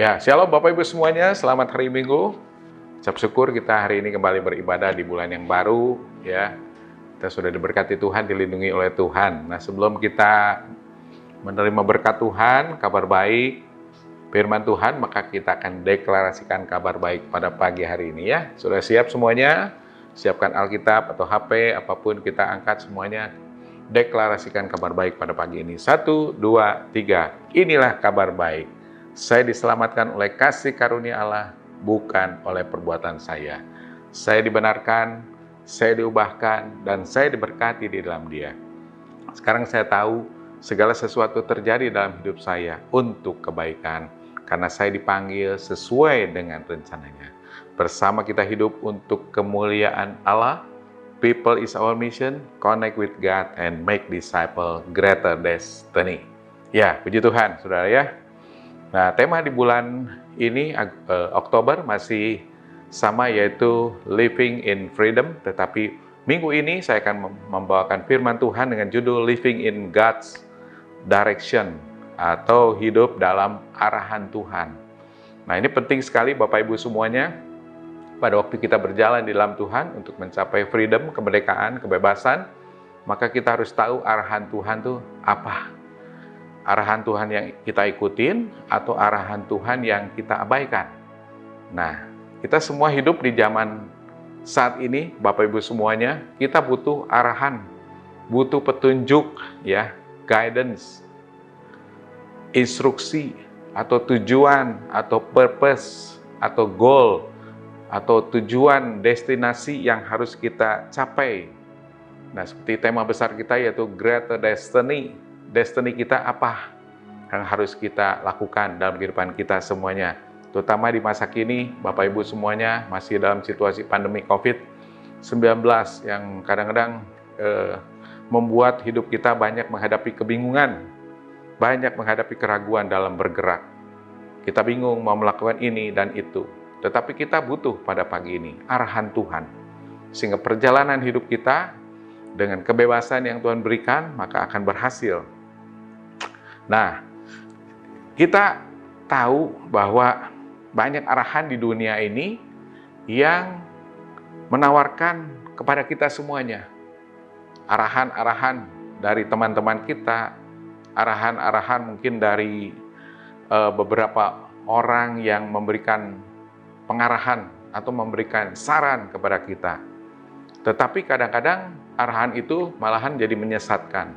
Ya, shalom Bapak Ibu semuanya, selamat hari Minggu. Ucap syukur kita hari ini kembali beribadah di bulan yang baru, ya. Kita sudah diberkati Tuhan, dilindungi oleh Tuhan. Nah, sebelum kita menerima berkat Tuhan, kabar baik, firman Tuhan, maka kita akan deklarasikan kabar baik pada pagi hari ini ya. Sudah siap semuanya? Siapkan Alkitab atau HP, apapun kita angkat semuanya. Deklarasikan kabar baik pada pagi ini. 1, 2, 3. Inilah kabar baik. Saya diselamatkan oleh kasih karunia Allah, bukan oleh perbuatan saya. Saya dibenarkan, saya diubahkan, dan saya diberkati di dalam Dia. Sekarang saya tahu segala sesuatu terjadi dalam hidup saya untuk kebaikan, karena saya dipanggil sesuai dengan rencananya. Bersama kita hidup untuk kemuliaan Allah. People is our mission, connect with God and make disciple greater destiny. Ya, puji Tuhan, saudara ya. Nah, tema di bulan ini, Oktober, masih sama, yaitu Living in Freedom. Tetapi minggu ini saya akan membawakan firman Tuhan dengan judul Living in God's Direction, atau hidup dalam arahan Tuhan. Nah, ini penting sekali Bapak Ibu semuanya. Pada waktu kita berjalan di dalam Tuhan untuk mencapai freedom, kemerdekaan, kebebasan, maka kita harus tahu arahan Tuhan itu apa. Arahan Tuhan yang kita ikutin atau arahan Tuhan yang kita abaikan. Nah, kita semua hidup di zaman saat ini, Bapak Ibu semuanya, kita butuh arahan, butuh petunjuk, ya, guidance, instruksi, atau tujuan, atau purpose, atau goal, atau tujuan destinasi yang harus kita capai. Nah, seperti tema besar kita yaitu Greater Destiny. Destiny kita apa yang harus kita lakukan dalam kehidupan kita semuanya. Terutama di masa kini, Bapak Ibu semuanya masih dalam situasi pandemi COVID-19 yang kadang-kadang membuat hidup kita banyak menghadapi kebingungan, banyak menghadapi keraguan dalam bergerak. Kita bingung mau melakukan ini dan itu. Tetapi kita butuh pada pagi ini arahan Tuhan. Sehingga perjalanan hidup kita dengan kebebasan yang Tuhan berikan, maka akan berhasil. Nah, kita tahu bahwa banyak arahan di dunia ini yang menawarkan kepada kita semuanya. Arahan-arahan dari teman-teman kita, arahan-arahan mungkin dari beberapa orang yang memberikan pengarahan atau memberikan saran kepada kita. Tetapi kadang-kadang arahan itu malahan jadi menyesatkan,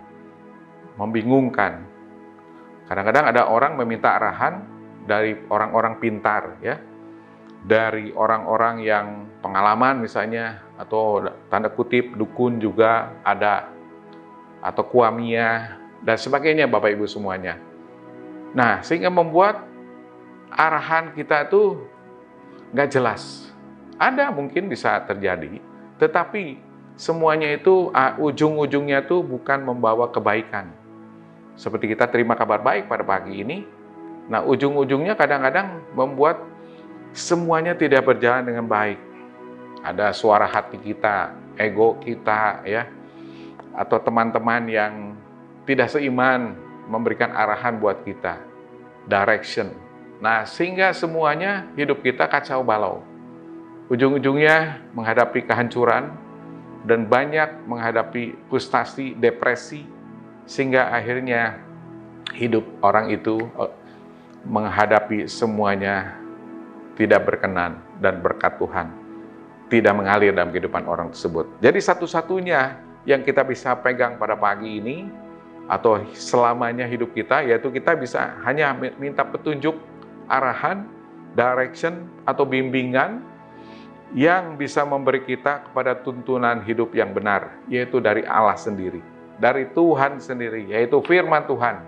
membingungkan. Kadang-kadang ada orang meminta arahan dari orang-orang pintar, ya, dari orang-orang yang pengalaman misalnya, atau tanda kutip dukun juga ada, atau kuamia dan sebagainya, Bapak Ibu semuanya. Nah, sehingga membuat arahan kita itu nggak jelas. Ada mungkin bisa terjadi, tetapi semuanya itu ujung-ujungnya itu bukan membawa kebaikan. Seperti kita terima kabar baik pada pagi ini, nah ujung-ujungnya kadang-kadang membuat semuanya tidak berjalan dengan baik. Ada suara hati kita, ego kita, ya, atau teman-teman yang tidak seiman memberikan arahan buat kita, direction. Nah, sehingga semuanya hidup kita kacau balau. Ujung-ujungnya menghadapi kehancuran dan banyak menghadapi frustasi, depresi, sehingga akhirnya hidup orang itu menghadapi semuanya tidak berkenan dan berkat Tuhan tidak mengalir dalam kehidupan orang tersebut. Jadi satu-satunya yang kita bisa pegang pada pagi ini atau selamanya hidup kita, yaitu kita bisa hanya minta petunjuk, arahan, direction, atau bimbingan yang bisa memberi kita kepada tuntunan hidup yang benar, yaitu dari Allah sendiri, dari Tuhan sendiri, yaitu firman Tuhan.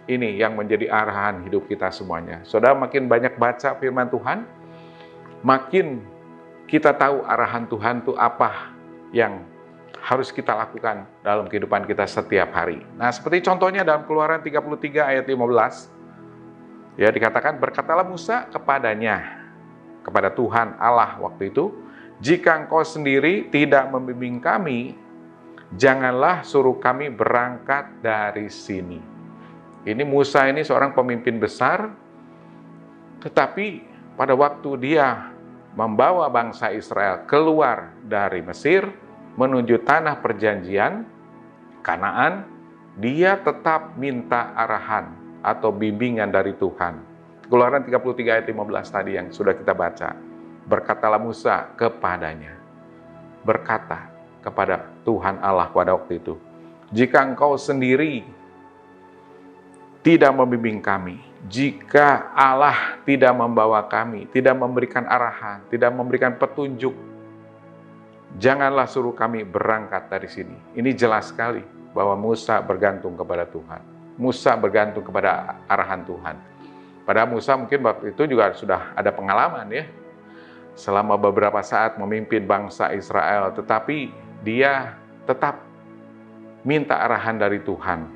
Ini yang menjadi arahan hidup kita semuanya. Saudara, makin banyak baca firman Tuhan, makin kita tahu arahan Tuhan itu apa yang harus kita lakukan dalam kehidupan kita setiap hari. Nah, seperti contohnya dalam Keluaran 33 ayat 15, ya, dikatakan, berkatalah Musa kepadanya, kepada Tuhan Allah waktu itu, jika engkau sendiri tidak membimbing kami, janganlah suruh kami berangkat dari sini. Ini Musa ini seorang pemimpin besar Tetapi pada waktu dia membawa bangsa Israel keluar dari Mesir menuju tanah perjanjian Kanaan, dia tetap minta arahan atau bimbingan dari Tuhan. Keluaran 33 ayat 15 tadi yang sudah kita baca. Berkatalah Musa kepadanya, berkata kepada Tuhan Allah pada waktu itu, jika engkau sendiri tidak membimbing kami, jika Allah tidak membawa kami, tidak memberikan arahan, tidak memberikan petunjuk, janganlah suruh kami berangkat dari sini. Ini jelas sekali bahwa Musa bergantung kepada Tuhan. Musa bergantung kepada arahan Tuhan. Padahal Musa mungkin waktu itu juga sudah ada pengalaman ya, selama beberapa saat memimpin bangsa Israel, tetapi dia tetap minta arahan dari Tuhan,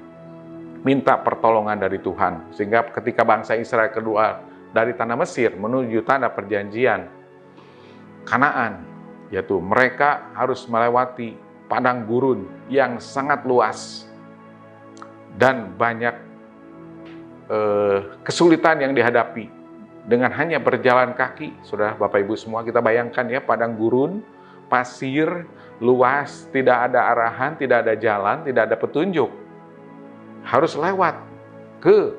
minta pertolongan dari Tuhan, sehingga ketika bangsa Israel keluar dari tanah Mesir menuju tanah perjanjian Kanaan, yaitu mereka harus melewati padang gurun yang sangat luas dan banyak kesulitan yang dihadapi dengan hanya berjalan kaki. Saudara, Bapak Ibu semua, kita bayangkan ya, padang gurun, pasir, luas, tidak ada arahan, tidak ada jalan, tidak ada petunjuk. Harus lewat ke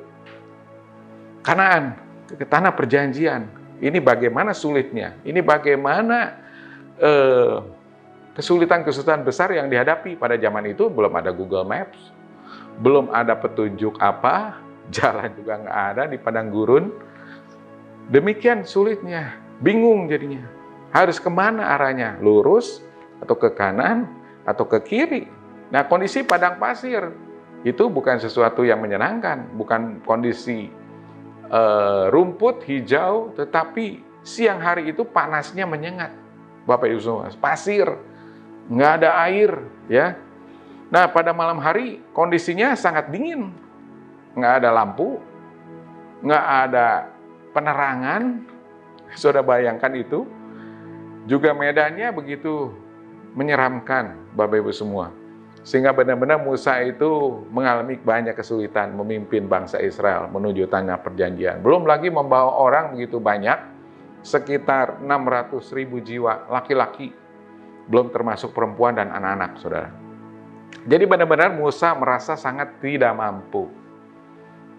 Kanaan, ke tanah perjanjian. Ini bagaimana sulitnya, ini bagaimana kesulitan-kesulitan besar yang dihadapi. Pada zaman itu belum ada Google Maps, belum ada petunjuk apa, jalan juga nggak ada di padang gurun. Demikian sulitnya, bingung jadinya. Harus kemana arahnya? Lurus, atau ke kanan, atau ke kiri. Nah, kondisi padang pasir itu bukan sesuatu yang menyenangkan, bukan kondisi rumput hijau, tetapi siang hari itu panasnya menyengat. Bapak Ibu semua, pasir, nggak ada air, ya. Nah, pada malam hari kondisinya sangat dingin, nggak ada lampu, nggak ada penerangan. Saudara bayangkan itu, juga medannya begitu menyeramkan, Bapak Ibu semua. Sehingga benar-benar Musa itu mengalami banyak kesulitan memimpin bangsa Israel menuju tanah perjanjian. Belum lagi membawa orang begitu banyak, sekitar 600.000 jiwa, laki-laki, belum termasuk perempuan dan anak-anak, saudara. Jadi benar-benar Musa merasa sangat tidak mampu.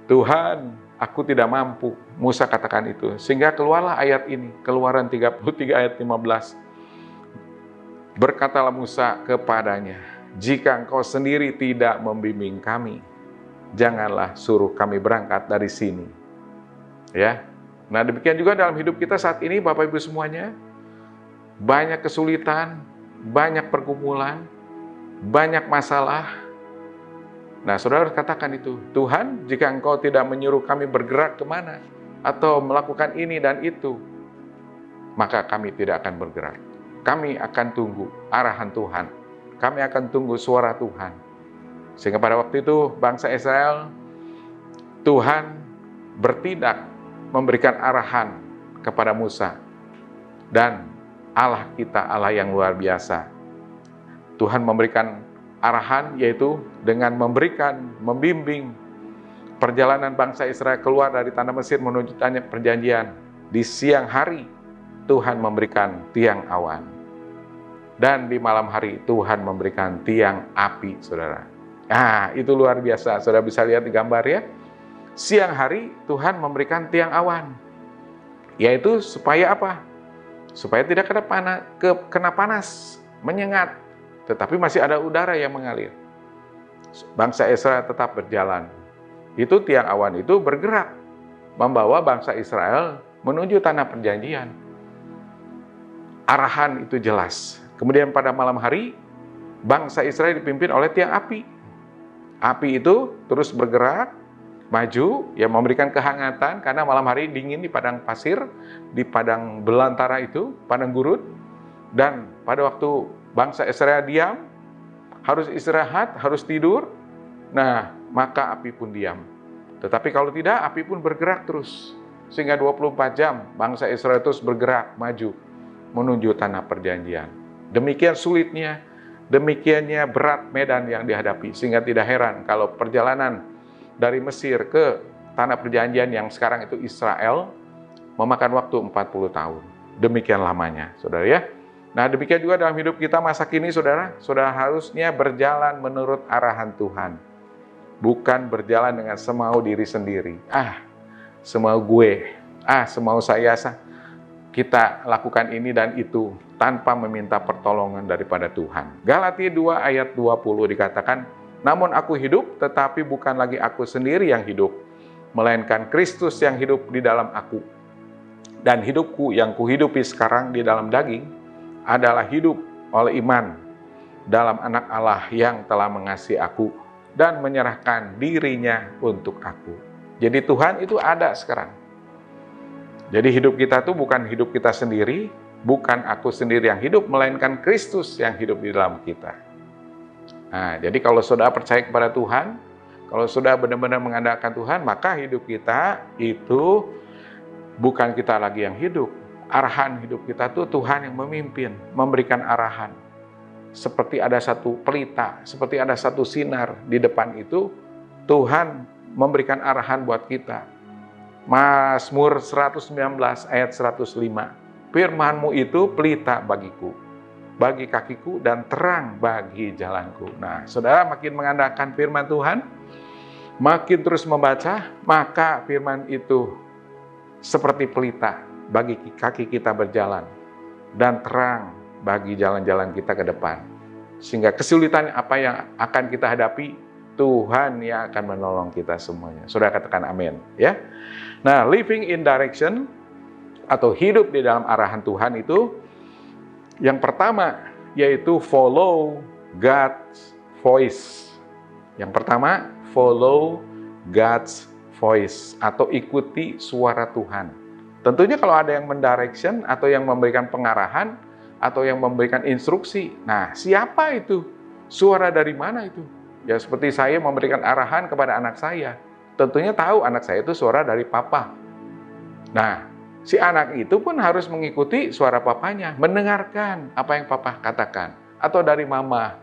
Tuhan, aku tidak mampu, Musa katakan itu. Sehingga keluarlah ayat ini, Keluaran 33 ayat 15. Berkatalah Musa kepadanya, jika engkau sendiri tidak membimbing kami, janganlah suruh kami berangkat dari sini. Ya. Nah, demikian juga dalam hidup kita saat ini, Bapak Ibu semuanya, banyak kesulitan, banyak pergumulan, banyak masalah. Nah, saudara harus katakan itu, Tuhan, jika engkau tidak menyuruh kami bergerak kemana, atau melakukan ini dan itu, maka kami tidak akan bergerak. Kami akan tunggu arahan Tuhan. Kami akan tunggu suara Tuhan. Sehingga pada waktu itu, bangsa Israel, Tuhan bertindak, memberikan arahan kepada Musa. Dan Allah kita, Allah yang luar biasa. Tuhan memberikan arahan, yaitu dengan membimbing perjalanan bangsa Israel keluar dari tanah Mesir menuju tanah perjanjian. Di siang hari, Tuhan memberikan tiang awan. Dan di malam hari, Tuhan memberikan tiang api, saudara. Nah, itu luar biasa. Saudara bisa lihat di gambar ya. Siang hari, Tuhan memberikan tiang awan. Yaitu supaya apa? Supaya tidak kena panas, menyengat. Tetapi masih ada udara yang mengalir. Bangsa Israel tetap berjalan. Itu tiang awan itu bergerak, membawa bangsa Israel menuju tanah perjanjian. Arahan itu jelas. Kemudian pada malam hari, bangsa Israel dipimpin oleh tiang api. Api itu terus bergerak, maju, yang memberikan kehangatan, karena malam hari dingin di padang pasir, di padang belantara itu, padang gurun. Dan pada waktu bangsa Israel diam, harus istirahat, harus tidur, nah maka api pun diam. Tetapi kalau tidak, api pun bergerak terus. Sehingga 24 jam bangsa Israel terus bergerak, maju, menuju tanah perjanjian. Demikian sulitnya, demikiannya berat medan yang dihadapi. Sehingga tidak heran kalau perjalanan dari Mesir ke tanah perjanjian yang sekarang itu Israel, memakan waktu 40 tahun. Demikian lamanya, saudara ya. Nah, demikian juga dalam hidup kita masa kini, saudara harusnya berjalan menurut arahan Tuhan. Bukan berjalan dengan semau diri sendiri. Semau gue. Semau saya. Kita lakukan ini dan itu tanpa meminta pertolongan daripada Tuhan. Galatia 2 ayat 20 dikatakan, namun aku hidup, tetapi bukan lagi aku sendiri yang hidup, melainkan Kristus yang hidup di dalam aku. Dan hidupku yang kuhidupi sekarang di dalam daging adalah hidup oleh iman dalam Anak Allah yang telah mengasihi aku dan menyerahkan dirinya untuk aku. Jadi Tuhan itu ada sekarang. Jadi hidup kita itu bukan hidup kita sendiri, bukan aku sendiri yang hidup, melainkan Kristus yang hidup di dalam kita. Nah, jadi kalau saudara percaya kepada Tuhan, kalau saudara benar-benar mengandalkan Tuhan, maka hidup kita itu bukan kita lagi yang hidup. Arahan hidup kita itu Tuhan yang memimpin, memberikan arahan. Seperti ada satu pelita, seperti ada satu sinar di depan itu, Tuhan memberikan arahan buat kita. Mazmur 119 ayat 105. Firman-Mu itu pelita bagiku, bagi kakiku dan terang bagi jalanku. Nah, saudara makin mengandalkan firman Tuhan, makin terus membaca, maka firman itu seperti pelita bagi kaki kita berjalan dan terang bagi jalan-jalan kita ke depan. Sehingga kesulitan apa yang akan kita hadapi, Tuhan yang akan menolong kita semuanya. Saudara katakan amin, ya. Nah, living in direction atau hidup di dalam arahan Tuhan itu yang pertama yaitu follow God's voice. Yang pertama, follow God's voice atau ikuti suara Tuhan. Tentunya kalau ada yang mendirection atau yang memberikan pengarahan atau yang memberikan instruksi. Nah, siapa itu? Suara dari mana itu? Ya seperti saya memberikan arahan kepada anak saya. Tentunya tahu anak saya itu suara dari papa. Nah, si anak itu pun harus mengikuti suara papanya, mendengarkan apa yang papa katakan. Atau dari mama.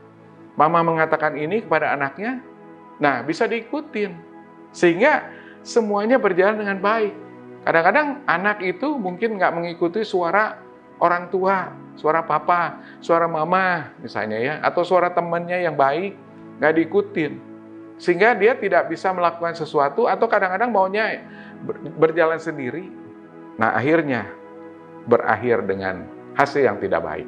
Mama mengatakan ini kepada anaknya, nah bisa diikutin. Sehingga semuanya berjalan dengan baik. Kadang-kadang anak itu mungkin nggak mengikuti suara orang tua, suara papa, suara mama misalnya ya, atau suara temannya yang baik, nggak diikutin. Sehingga dia tidak bisa melakukan sesuatu atau kadang-kadang maunya berjalan sendiri. Nah akhirnya berakhir dengan hasil yang tidak baik.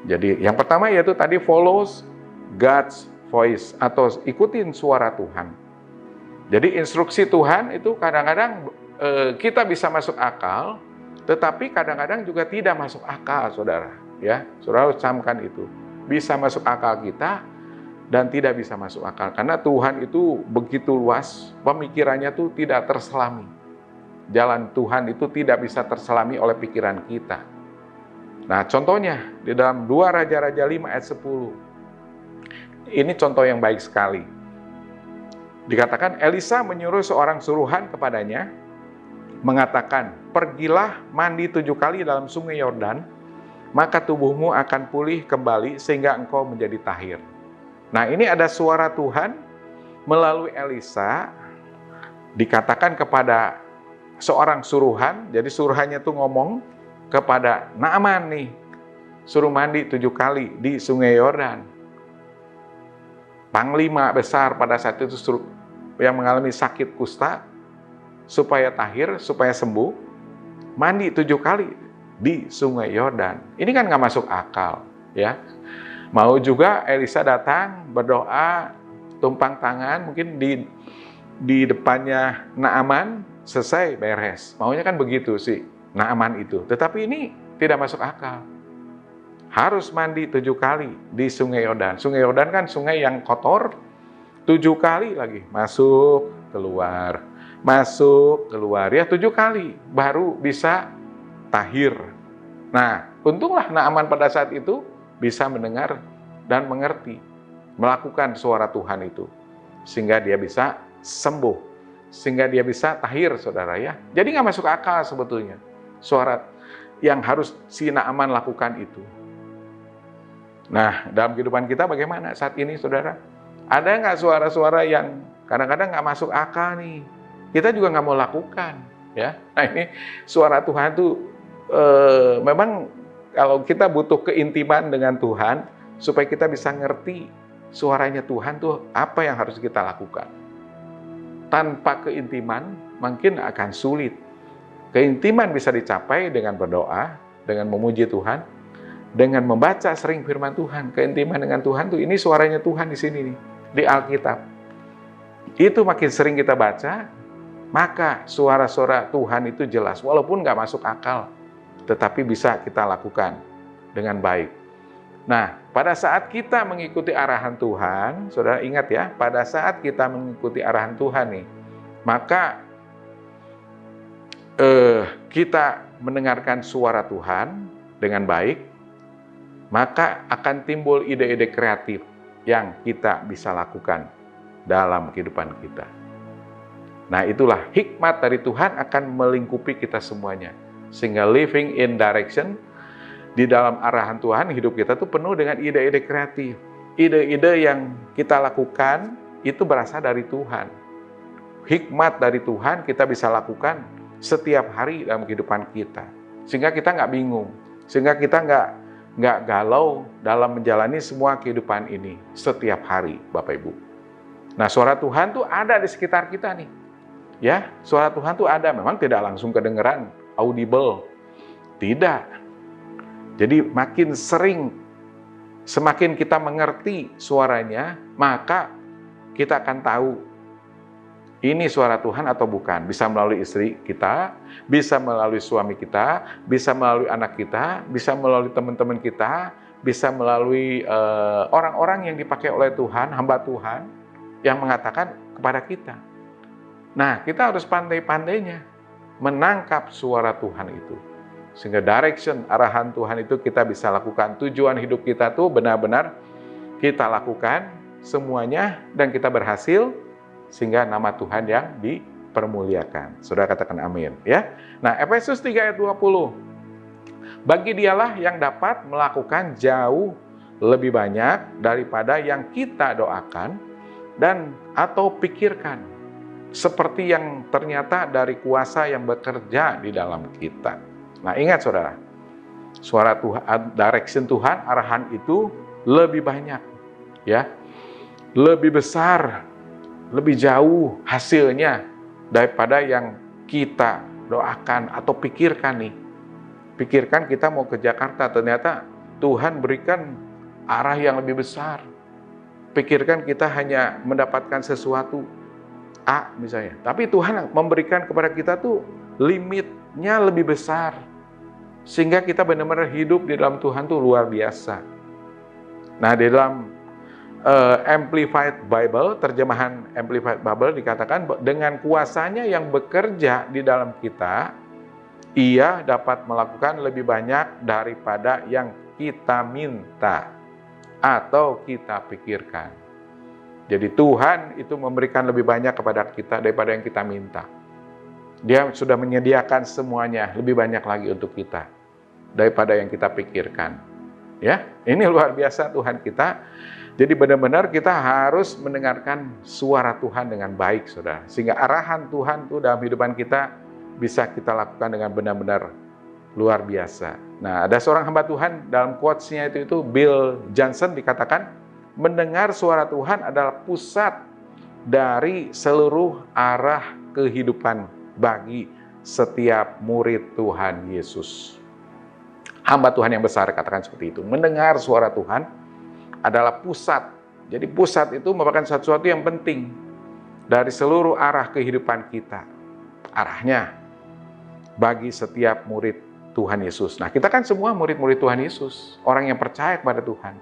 Jadi yang pertama yaitu tadi follows God's voice atau ikutin suara Tuhan. Jadi instruksi Tuhan itu kadang-kadang kita bisa masuk akal, tetapi kadang-kadang juga tidak masuk akal, saudara. Ya, saudara harus camkan itu. Bisa masuk akal kita dan tidak bisa masuk akal. Karena Tuhan itu begitu luas, pemikirannya itu tidak terselami. Jalan Tuhan itu tidak bisa terselami oleh pikiran kita. Nah, contohnya di dalam 2 Raja-Raja 5 ayat 10. Ini contoh yang baik sekali. Dikatakan Elisa menyuruh seorang suruhan kepadanya, mengatakan, pergilah mandi 7 kali dalam sungai Yordan, maka tubuhmu akan pulih kembali sehingga engkau menjadi tahir. Nah, ini ada suara Tuhan melalui Elisa dikatakan kepada seorang suruhan. Jadi suruhannya tuh ngomong kepada Naaman nih, suruh mandi 7 kali di sungai Yordan. Panglima besar pada saat itu yang mengalami sakit kusta, supaya tahir, supaya sembuh, mandi 7 kali di sungai Yordan. Ini kan nggak masuk akal, ya. Mau juga Elisa datang berdoa, tumpang tangan, mungkin di depannya Naaman, selesai beres. Maunya kan begitu sih Naaman itu. Tetapi ini tidak masuk akal. Harus mandi 7 kali di sungai Yordan. Sungai Yordan kan sungai yang kotor, 7 kali lagi masuk keluar. Masuk keluar ya 7 kali baru bisa tahir. Nah, untunglah Naaman pada saat itu bisa mendengar dan mengerti, melakukan suara Tuhan itu, sehingga dia bisa sembuh, sehingga dia bisa tahir, saudara ya. Jadi nggak masuk akal sebetulnya suara yang harus si Naaman lakukan itu. Nah, dalam kehidupan kita bagaimana saat ini, saudara? Ada nggak suara-suara yang kadang-kadang nggak masuk akal nih? Kita juga nggak mau lakukan. Ya, nah ini suara Tuhan tuh memang kalau kita butuh keintiman dengan Tuhan supaya kita bisa ngerti suaranya Tuhan tuh apa yang harus kita lakukan. Tanpa keintiman mungkin akan sulit. Keintiman bisa dicapai dengan berdoa, dengan memuji Tuhan, dengan membaca sering firman Tuhan. Keintiman dengan Tuhan tuh ini suaranya Tuhan di sini nih, di Alkitab. Itu makin sering kita baca, maka suara-suara Tuhan itu jelas, walaupun nggak masuk akal, tetapi bisa kita lakukan dengan baik. Nah, pada saat kita mengikuti arahan Tuhan, saudara ingat ya, pada saat kita mengikuti arahan Tuhan nih, maka kita mendengarkan suara Tuhan dengan baik, maka akan timbul ide-ide kreatif yang kita bisa lakukan dalam kehidupan kita. Nah, itulah hikmat dari Tuhan akan melingkupi kita semuanya. Sehingga living in direction, di dalam arahan Tuhan, hidup kita tuh penuh dengan ide-ide kreatif. Ide-ide yang kita lakukan itu berasal dari Tuhan. Hikmat dari Tuhan kita bisa lakukan setiap hari dalam kehidupan kita. Sehingga kita nggak bingung. Sehingga kita nggak galau dalam menjalani semua kehidupan ini setiap hari, Bapak Ibu. Nah, suara Tuhan tuh ada di sekitar kita nih. Ya, suara Tuhan tuh ada, memang tidak langsung kedengeran, audible. Tidak. Jadi makin sering, semakin kita mengerti suaranya, maka kita akan tahu ini suara Tuhan atau bukan. Bisa melalui istri kita, bisa melalui suami kita, bisa melalui anak kita, bisa melalui teman-teman kita, bisa melalui orang-orang yang dipakai oleh Tuhan, hamba Tuhan, yang mengatakan kepada kita. Nah, kita harus pandai-pandainya menangkap suara Tuhan itu. Sehingga direction, arahan Tuhan itu kita bisa lakukan. Tujuan hidup kita tuh benar-benar kita lakukan semuanya dan kita berhasil, sehingga nama Tuhan yang dipermuliakan. Saudara katakan amin, ya. Nah, Efesus 3 ayat 20. Bagi dialah yang dapat melakukan jauh lebih banyak daripada yang kita doakan dan atau pikirkan, seperti yang ternyata dari kuasa yang bekerja di dalam kita. Nah, ingat saudara, suara Tuhan, direction Tuhan, arahan itu lebih banyak, ya, lebih besar, lebih jauh hasilnya daripada yang kita doakan atau pikirkan nih. Pikirkan kita mau ke Jakarta, ternyata Tuhan berikan arah yang lebih besar. Pikirkan kita hanya mendapatkan sesuatu A misalnya, tapi Tuhan memberikan kepada kita tuh limitnya lebih besar. Sehingga kita benar-benar hidup di dalam Tuhan tuh luar biasa. Nah, di dalam Amplified Bible, terjemahan Amplified Bible dikatakan dengan kuasanya yang bekerja di dalam kita, ia dapat melakukan lebih banyak daripada yang kita minta atau kita pikirkan. Jadi Tuhan itu memberikan lebih banyak kepada kita daripada yang kita minta. Dia sudah menyediakan semuanya lebih banyak lagi untuk kita daripada yang kita pikirkan. Ya, ini luar biasa Tuhan kita. Jadi benar-benar kita harus mendengarkan suara Tuhan dengan baik, saudara. Sehingga arahan Tuhan itu dalam kehidupan kita bisa kita lakukan dengan benar-benar luar biasa. Nah, ada seorang hamba Tuhan dalam quotes-nya itu Bill Johnson dikatakan, mendengar suara Tuhan adalah pusat dari seluruh arah kehidupan bagi setiap murid Tuhan Yesus. Hamba Tuhan yang besar katakan seperti itu. Mendengar suara Tuhan adalah pusat. Jadi pusat itu merupakan sesuatu yang penting dari seluruh arah kehidupan kita. Arahnya bagi setiap murid Tuhan Yesus. Nah, kita kan semua murid-murid Tuhan Yesus, orang yang percaya kepada Tuhan.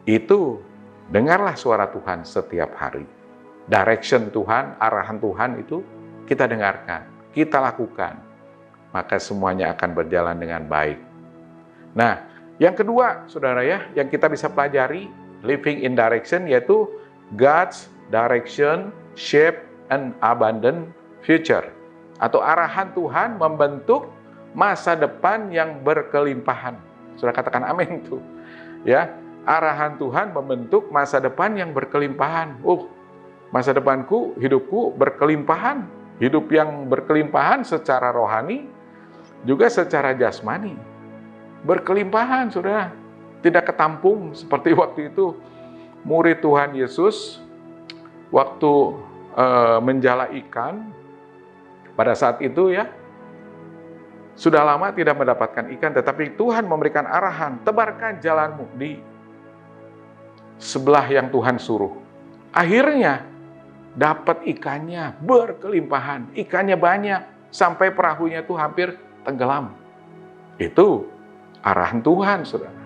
Itu dengarlah suara Tuhan setiap hari. Direction Tuhan, arahan Tuhan itu kita dengarkan, kita lakukan. Maka semuanya akan berjalan dengan baik. Nah, yang kedua, saudara ya, yang kita bisa pelajari living in direction yaitu God's direction, shape and abundant future. Atau arahan Tuhan membentuk masa depan yang berkelimpahan. Saudara katakan amin tuh. Ya, arahan Tuhan membentuk masa depan yang berkelimpahan. Masa depanku, hidupku berkelimpahan. Hidup yang berkelimpahan secara rohani, juga secara jasmani. Berkelimpahan, sudah. Tidak ketampung seperti waktu itu murid Tuhan Yesus waktu menjala ikan pada saat itu ya. Sudah lama tidak mendapatkan ikan, tetapi Tuhan memberikan arahan, tebarkan jalanmu di sebelah yang Tuhan suruh. Akhirnya dapat ikannya berkelimpahan, ikannya banyak, sampai perahunya tuh hampir tenggelam. Itu arahan Tuhan, saudara.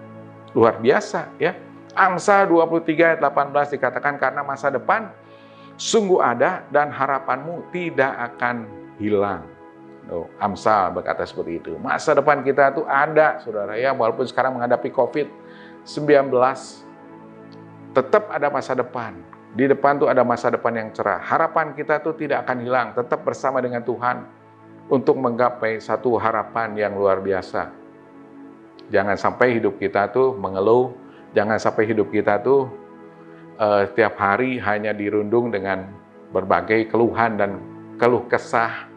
Luar biasa ya. Amsal 23 ayat 18 dikatakan, karena masa depan sungguh ada dan harapanmu tidak akan hilang. Amsal berkata seperti itu. Masa depan kita tuh ada, saudara ya, walaupun sekarang menghadapi COVID-19, tetap ada masa depan. Di depan tuh ada masa depan yang cerah. Harapan kita tuh tidak akan hilang, tetap bersama dengan Tuhan untuk menggapai satu harapan yang luar biasa. Jangan sampai hidup kita tuh mengeluh, jangan sampai hidup kita tuh setiap hari hanya dirundung dengan berbagai keluhan dan keluh kesah,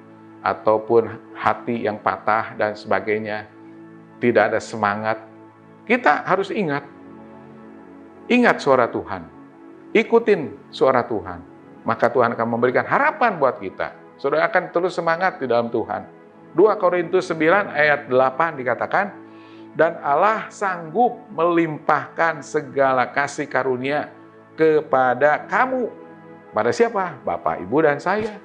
ataupun hati yang patah dan sebagainya. Tidak ada semangat. Kita harus ingat suara Tuhan. Ikutin suara Tuhan, maka Tuhan akan memberikan harapan buat kita. Saudara akan terus semangat di dalam Tuhan. 2 Korintus 9 ayat 8 dikatakan, dan Allah sanggup melimpahkan segala kasih karunia kepada kamu. Pada siapa? Bapak, Ibu, dan saya.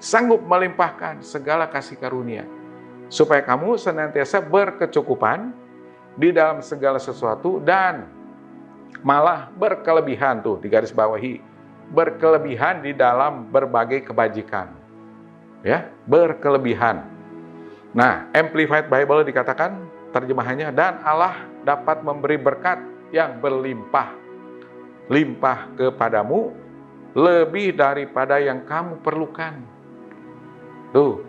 Sanggup melimpahkan segala kasih karunia, supaya kamu senantiasa berkecukupan di dalam segala sesuatu, dan malah berkelebihan, tuh digaris bawahi, berkelebihan di dalam berbagai kebajikan. Ya, berkelebihan. Nah, Amplified Bible dikatakan terjemahannya, dan Allah dapat memberi berkat yang berlimpah kepadamu lebih daripada yang kamu perlukan. Tuh,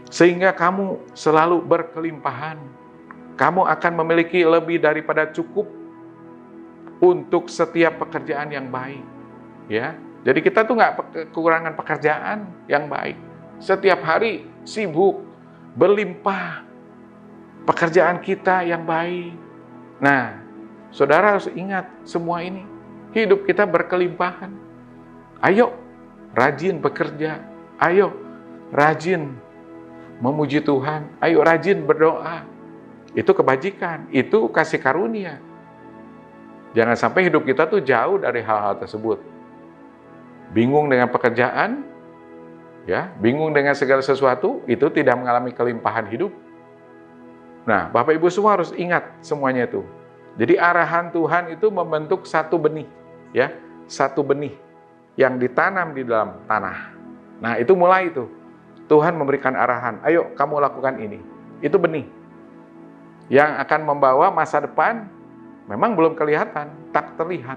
sehingga kamu selalu berkelimpahan. Kamu akan memiliki lebih daripada cukup untuk setiap pekerjaan yang baik, ya. Jadi kita tuh nggak kekurangan pekerjaan yang baik. Setiap hari sibuk, berlimpah pekerjaan kita yang baik. Nah, saudara harus ingat semua ini. Hidup kita berkelimpahan. Ayo, rajin bekerja. Ayo, rajin memuji Tuhan. Ayo, rajin berdoa. Itu kebajikan, itu kasih karunia. Jangan sampai hidup kita tuh jauh dari hal-hal tersebut. Bingung dengan pekerjaan, ya, bingung dengan segala sesuatu, itu tidak mengalami kelimpahan hidup. Nah, Bapak Ibu semua harus ingat semuanya itu. Jadi arahan Tuhan itu membentuk satu benih, ya, satu benih yang ditanam di dalam tanah. Nah, itu mulai itu. Tuhan memberikan arahan, ayo kamu lakukan ini. Itu benih yang akan membawa masa depan. Memang belum kelihatan, tak terlihat.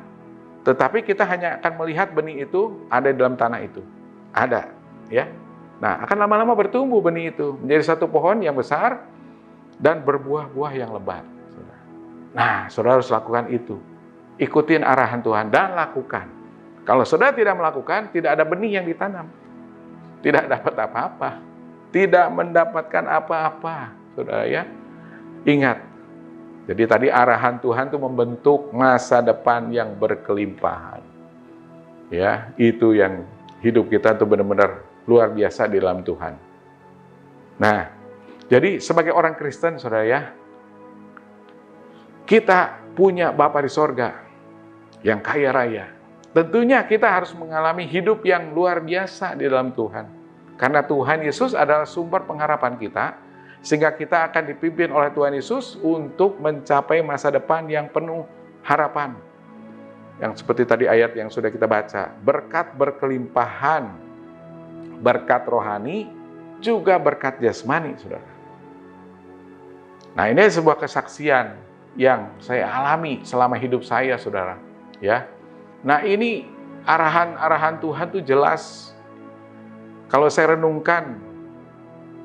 Tetapi kita hanya akan melihat benih itu ada di dalam tanah itu. Ada, ya. Nah, akan lama-lama bertumbuh benih itu menjadi satu pohon yang besar dan berbuah-buah yang lebat. Nah, saudara harus lakukan itu. Ikutin arahan Tuhan dan lakukan. Kalau saudara tidak melakukan, tidak ada benih yang ditanam. Tidak dapat apa-apa. Tidak mendapatkan apa-apa, saudara ya. Ingat. Jadi tadi arahan Tuhan itu membentuk masa depan yang berkelimpahan. Ya, itu yang hidup kita tuh benar-benar luar biasa di dalam Tuhan. Nah, jadi sebagai orang Kristen, saudara ya, kita punya Bapa di sorga yang kaya raya. Tentunya kita harus mengalami hidup yang luar biasa di dalam Tuhan. Karena Tuhan Yesus adalah sumber pengharapan kita, sehingga kita akan dipimpin oleh Tuhan Yesus untuk mencapai masa depan yang penuh harapan. Yang seperti tadi ayat yang sudah kita baca, berkat berkelimpahan, berkat rohani, juga berkat jasmani, saudara. Nah, ini sebuah kesaksian yang saya alami selama hidup saya, saudara. Ya. Nah, ini arahan-arahan Tuhan tuh jelas. Kalau saya renungkan,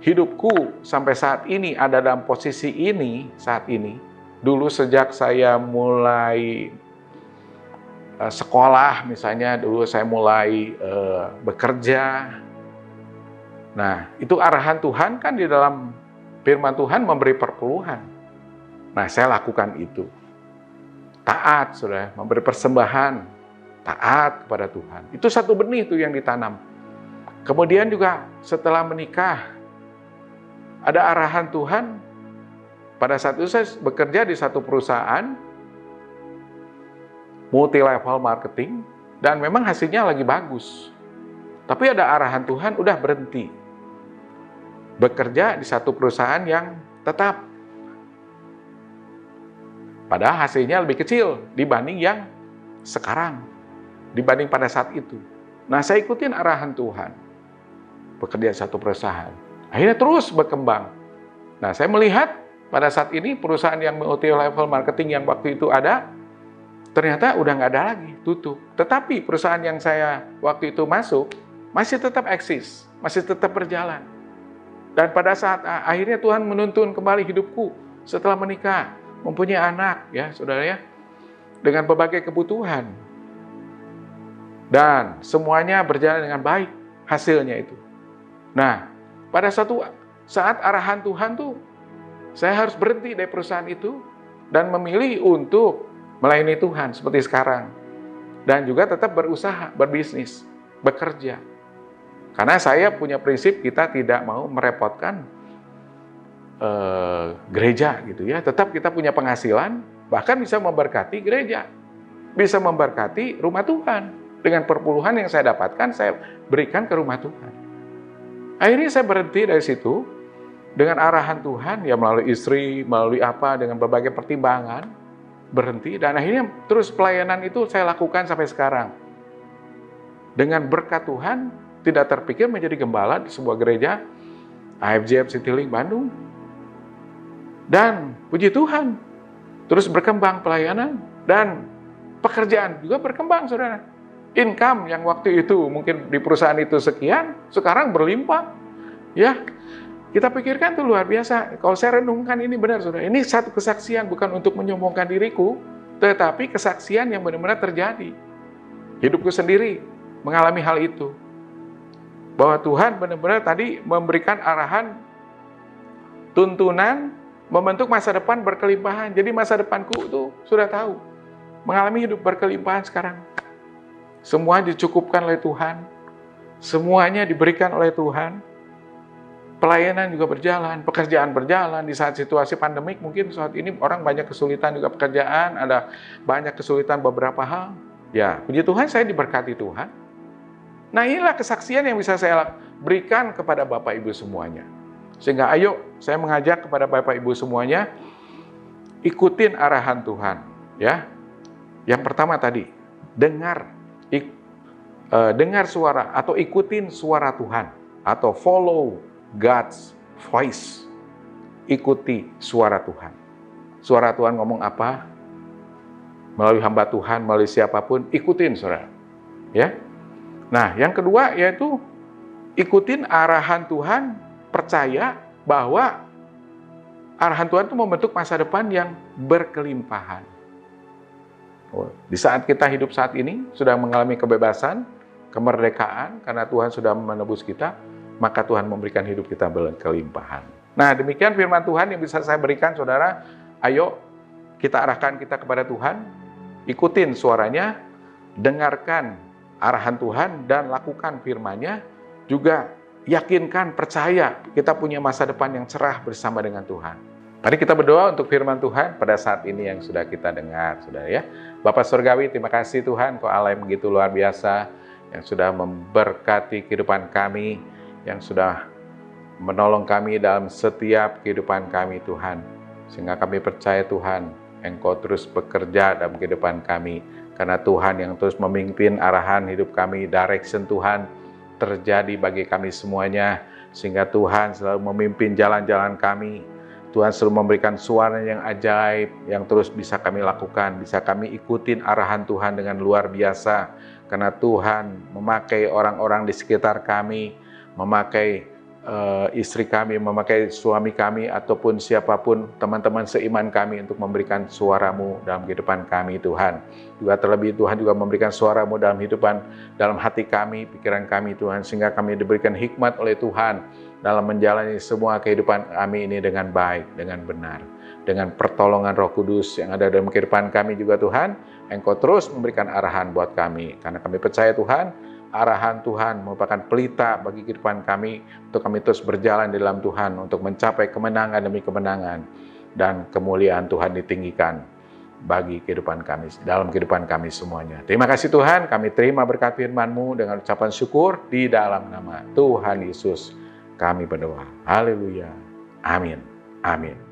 hidupku sampai saat ini ada dalam posisi ini, saat ini. Dulu sejak saya mulai sekolah, misalnya dulu saya mulai bekerja, Nah, itu arahan Tuhan kan di dalam firman Tuhan memberi perpuluhan. Nah, saya lakukan itu. Taat, saudara, memberi persembahan, taat kepada Tuhan. Itu satu benih itu yang ditanam. Kemudian juga setelah menikah, ada arahan Tuhan. Pada saat itu saya bekerja di satu perusahaan multi-level marketing, dan memang hasilnya lagi bagus. Tapi ada arahan Tuhan, udah berhenti. Bekerja di satu perusahaan yang tetap. Padahal hasilnya lebih kecil dibanding yang sekarang, dibanding pada saat itu. Nah, saya ikutin arahan Tuhan. Bekerja di satu perusahaan. Akhirnya terus berkembang. Nah, saya melihat pada saat ini perusahaan yang multi-level marketing yang waktu itu ada, ternyata udah nggak ada lagi, tutup. Tetapi perusahaan yang saya waktu itu masuk, masih tetap eksis, masih tetap berjalan. Dan pada saat akhirnya Tuhan menuntun kembali hidupku setelah menikah, mempunyai anak, ya saudara ya, dengan berbagai kebutuhan. Dan semuanya berjalan dengan baik hasilnya itu. Nah, pada suatu saat arahan Tuhan tuh, saya harus berhenti dari perusahaan itu dan memilih untuk melayani Tuhan seperti sekarang. Dan juga tetap berusaha, berbisnis, bekerja. Karena saya punya prinsip kita tidak mau merepotkan gereja gitu ya. Tetap kita punya penghasilan, bahkan bisa memberkati gereja. Bisa memberkati rumah Tuhan. Dengan perpuluhan yang saya dapatkan, saya berikan ke rumah Tuhan. Akhirnya saya berhenti dari situ dengan arahan Tuhan, ya melalui istri, melalui apa, dengan berbagai pertimbangan, berhenti. Dan akhirnya terus pelayanan itu saya lakukan sampai sekarang. Dengan berkat Tuhan, tidak terpikir menjadi gembala di sebuah gereja, AFJF Citylink Bandung. Dan puji Tuhan, terus berkembang pelayanan, dan pekerjaan juga berkembang, saudara. Income yang waktu itu mungkin di perusahaan itu sekian, sekarang berlimpah. Ya, kita pikirkan itu luar biasa. Kalau saya renungkan ini benar, saudara. Ini satu kesaksian, bukan untuk menyombongkan diriku, tetapi kesaksian yang benar-benar terjadi. Hidupku sendiri mengalami hal itu. Bahwa Tuhan benar-benar tadi memberikan arahan, tuntunan, membentuk masa depan berkelimpahan. Jadi masa depanku itu sudah tahu. Mengalami hidup berkelimpahan sekarang. Semua dicukupkan oleh Tuhan. Semuanya diberikan oleh Tuhan. Pelayanan juga berjalan, pekerjaan berjalan. Di saat situasi pandemik, mungkin saat ini orang banyak kesulitan juga pekerjaan, ada banyak kesulitan beberapa hal. Ya, puji Tuhan saya diberkati Tuhan. Nah, inilah kesaksian yang bisa saya berikan kepada Bapak Ibu semuanya. Sehingga ayo, saya mengajak kepada Bapak Ibu semuanya, ikutin arahan Tuhan. Ya, yang pertama tadi, dengar suara atau ikutin suara Tuhan. Atau follow God's voice. Ikuti suara Tuhan. Suara Tuhan ngomong apa? Melalui hamba Tuhan, melalui siapapun, ikutin saudara. Ya. Nah, yang kedua yaitu ikutin arahan Tuhan, percaya bahwa arahan Tuhan itu membentuk masa depan yang berkelimpahan. Di saat kita hidup saat ini, sudah mengalami kebebasan, kemerdekaan, karena Tuhan sudah menebus kita, maka Tuhan memberikan hidup kita berkelimpahan. Nah, demikian firman Tuhan yang bisa saya berikan, saudara. Ayo, kita arahkan kita kepada Tuhan, ikutin suaranya, dengarkan arahan Tuhan, dan lakukan firman-Nya. Juga yakinkan, percaya, kita punya masa depan yang cerah bersama dengan Tuhan. Mari kita berdoa untuk firman Tuhan pada saat ini yang sudah kita dengar, saudara ya. Bapak Surgawi, terima kasih Tuhan, Kau Allah yang begitu luar biasa, yang sudah memberkati kehidupan kami, yang sudah menolong kami dalam setiap kehidupan kami Tuhan. Sehingga kami percaya Tuhan, Engkau terus bekerja dalam kehidupan kami. Karena Tuhan yang terus memimpin arahan hidup kami, direction Tuhan terjadi bagi kami semuanya. Sehingga Tuhan selalu memimpin jalan-jalan kami. Tuhan selalu memberikan suara yang ajaib, yang terus bisa kami lakukan, bisa kami ikutin arahan Tuhan dengan luar biasa. Karena Tuhan memakai orang-orang di sekitar kami, memakai istri kami, memakai suami kami, ataupun siapapun teman-teman seiman kami untuk memberikan suara-Mu dalam kehidupan kami, Tuhan. Juga terlebih Tuhan juga memberikan suara-Mu dalam hati kami, pikiran kami, Tuhan, sehingga kami diberikan hikmat oleh Tuhan dalam menjalani semua kehidupan kami ini dengan baik, dengan benar. Dengan pertolongan Roh Kudus yang ada dalam kehidupan kami juga, Tuhan, Engkau terus memberikan arahan buat kami. Karena kami percaya, Tuhan, arahan Tuhan merupakan pelita bagi kehidupan kami, untuk kami terus berjalan di dalam Tuhan, untuk mencapai kemenangan demi kemenangan, dan kemuliaan Tuhan ditinggikan bagi kehidupan kami, dalam kehidupan kami semuanya. Terima kasih Tuhan, kami terima berkat firman-Mu dengan ucapan syukur di dalam nama Tuhan Yesus. Kami berdoa. Haleluya. Amin. Amin.